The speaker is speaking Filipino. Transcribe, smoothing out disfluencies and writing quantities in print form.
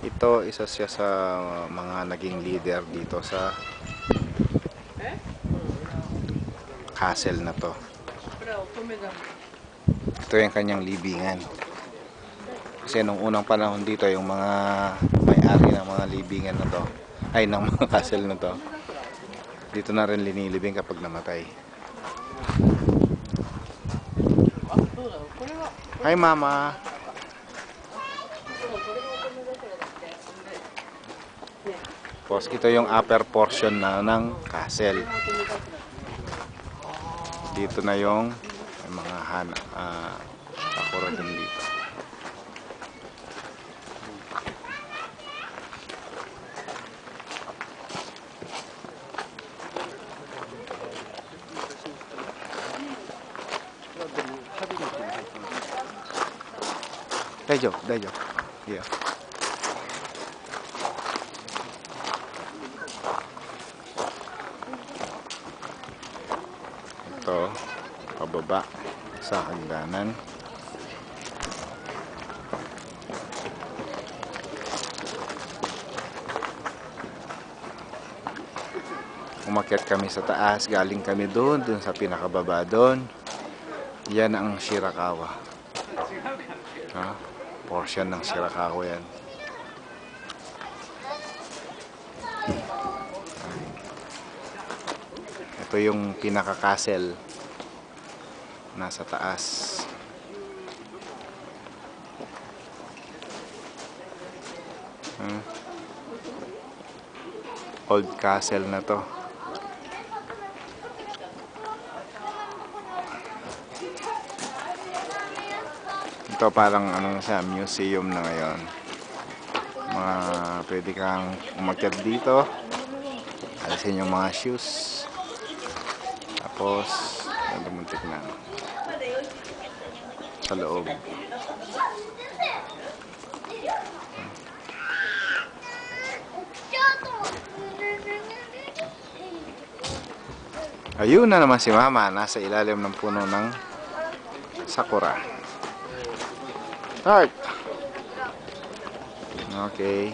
Ito, isa siya sa mga naging leader dito sa castle na to. Ito yung kanyang libingan. Kasi nung unang panahon dito, yung mga may-ari ng mga libingan na to, ay ng mga castle na to, dito na rin linilibing kapag namatay. Hi mama. Tapos ito yung upper portion na ng castle. Dito na yung mga sakura din dito. Daijoubu, daijoubu. Yeah. Ito, pababa sa hagdanan. Umakyat kami sa taas, galing kami doon sa pinakababa doon. Yan ang Shirakawa. Portion ng Shirakawa yan. Ito yung pinaka-castle nasa taas. Old castle na to. Ito parang ano siya, museum na ngayon. Pwede kang umakyat dito. Alisin yung mga shoes. Tapos, dumuntik na sa loob. Ayun na naman si mama, nasa ilalim ng puno ng sakura. Start! Okay.